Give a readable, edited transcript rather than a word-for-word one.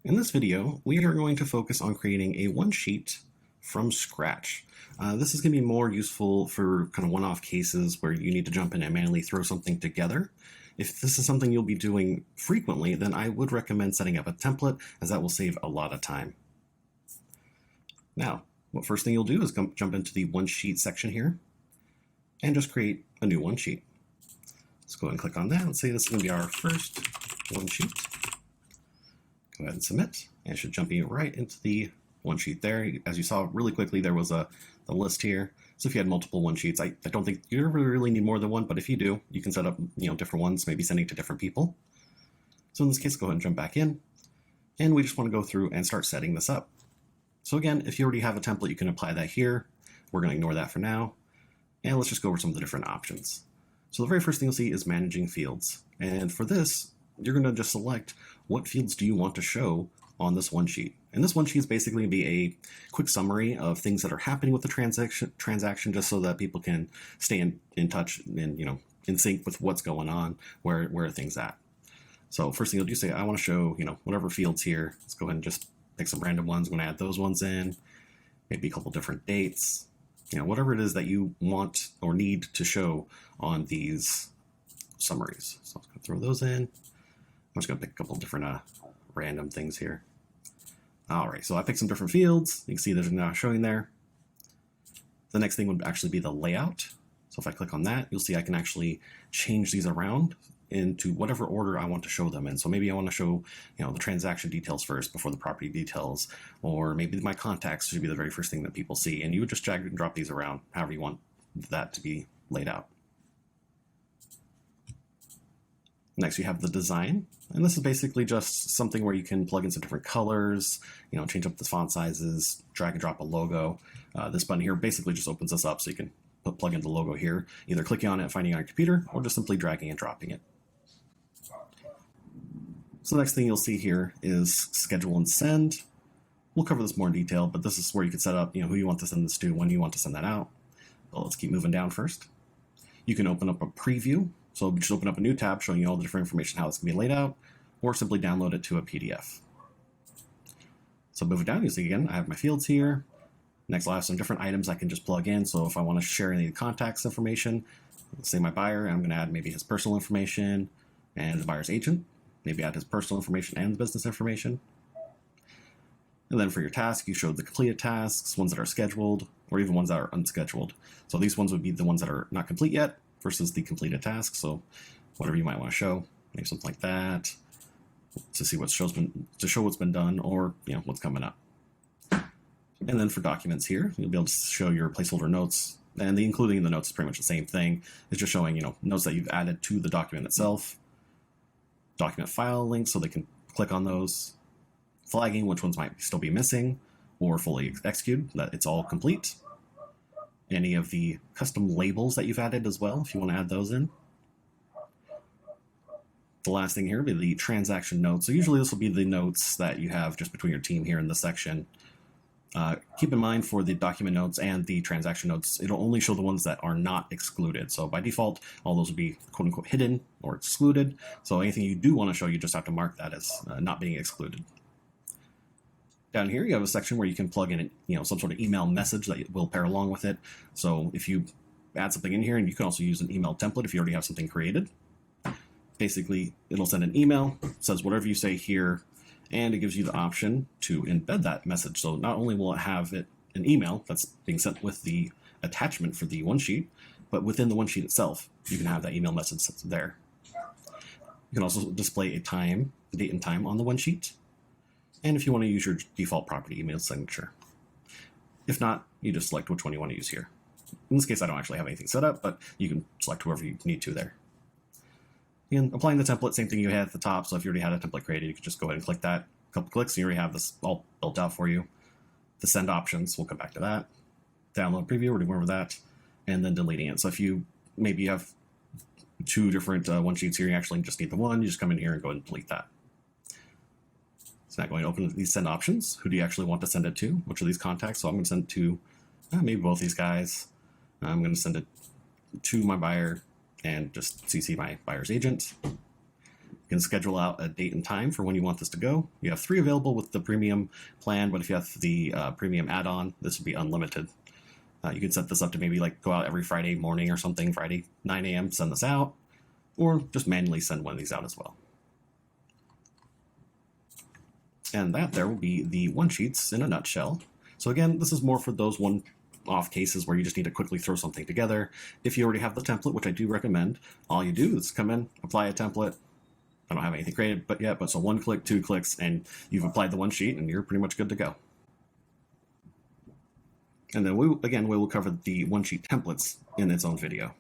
In this video, we are going to focus on creating a one-sheet from scratch. This is going to be more useful for kind of one-off cases where you need to jump in and manually throw something together. If this is something you'll be doing frequently, then I would recommend setting up a template, as that will save a lot of time. Now, what first thing you'll do is jump into the one-sheet section here and just create a new one-sheet. Let's go ahead and click on that. Let's say this is going to be our first one-sheet. Go ahead and submit, and it should jump you right into the one sheet there. As you saw really quickly, there was the list here. So if you had multiple one sheets, I don't think you ever really need more than one, but if you do, you can set up different ones, maybe sending to different people. So in this case, go ahead and jump back in, and we just want to go through and start setting this up. So again, if you already have a template, you can apply that here. We're going to ignore that for now, and let's just go over some of the different options. So the very first thing you'll see is managing fields, and for this, you're going to just select what fields do you want to show on this one sheet. And this one sheet is basically going to be a quick summary of things that are happening with the transaction just so that people can stay in touch and in sync with what's going on, where are things at. So first thing you'll do is say, I want to show whatever fields here. Let's go ahead and just pick some random ones. I'm going to add those ones in, maybe a couple different dates, whatever it is that you want or need to show on these summaries. So I'm going to throw those in. I'm just going to pick a couple of different random things here. All right, so I picked some different fields. You can see there's now showing there. The next thing would actually be the layout. So if I click on that, you'll see I can actually change these around into whatever order I want to show them in. So maybe I want to show the transaction details first before the property details, or maybe my contacts should be the very first thing that people see. And you would just drag and drop these around however you want that to be laid out. Next, you have the design, and this is basically just something where you can plug in some different colors, change up the font sizes, drag and drop a logo. This button here basically just opens this up so you can plug in the logo here, either clicking on it, finding it on your computer, or just simply dragging and dropping it. So the next thing you'll see here is schedule and send. We'll cover this more in detail, but this is where you can set up who you want to send this to, when you want to send that out. But let's keep moving down first. You can open up a preview. So just open up a new tab showing you all the different information, how it's going to be laid out, or simply download it to a PDF. So moving down, you see again, I have my fields here. Next, I'll have some different items I can just plug in. So if I want to share any contacts information, let's say my buyer, I'm going to add maybe his personal information and the buyer's agent, maybe add his personal information and the business information. And then for your task, you show the completed tasks, ones that are scheduled, or even ones that are unscheduled. So these ones would be the ones that are not complete yet versus the completed task. So whatever you might want to show, maybe something like that, to see what's show what's been done, or what's coming up. And then for documents here, you'll be able to show your placeholder notes, and the including in the notes is pretty much the same thing. It's just showing notes that you've added to the document itself, document file links so they can click on those, flagging which ones might still be missing or fully executed, that it's all complete. Any of the custom labels that you've added as well, if you want to add those in. The last thing here will be the transaction notes. So usually this will be the notes that you have just between your team here in this section. Keep in mind for the document notes and the transaction notes, it'll only show the ones that are not excluded. So by default, all those will be quote unquote hidden or excluded. So anything you do want to show, you just have to mark that as not being excluded. Down here, you have a section where you can plug in, some sort of email message that will pair along with it. So if you add something in here, and you can also use an email template if you already have something created. Basically, it'll send an email, says whatever you say here, and it gives you the option to embed that message. So not only will it have an email that's being sent with the attachment for the one sheet, but within the one sheet itself, you can have that email message there. You can also display a date and time on the one sheet. And if you want to use your default property email signature. If not, you just select which one you want to use here. In this case, I don't actually have anything set up, but you can select whoever you need to there. And applying the template, same thing you had at the top. So if you already had a template created, you could just go ahead and click that. A couple clicks, and you already have this all built out for you. The send options, we'll come back to that. Download preview, we're doing over that. And then deleting it. So if you maybe have two different one sheets here, you actually just need the one, you just come in here and go ahead and delete that. So now going to open these send options. Who do you actually want to send it to? Which of these contacts? So I'm going to send it to maybe both these guys. I'm going to send it to my buyer and just CC my buyer's agent. You can schedule out a date and time for when you want this to go. You have 3 available with the premium plan, but if you have the premium add-on, this would be unlimited. You can set this up to maybe like go out every Friday morning or something, Friday 9 a.m., send this out, or just manually send one of these out as well. And that there will be the one-sheets in a nutshell. So again, this is more for those one-off cases where you just need to quickly throw something together. If you already have the template, which I do recommend, all you do is come in, apply a template. I don't have anything created yet, but so 1 click, 2 clicks, and you've applied the one sheet, and you're pretty much good to go. And then we will cover the one sheet templates in its own video.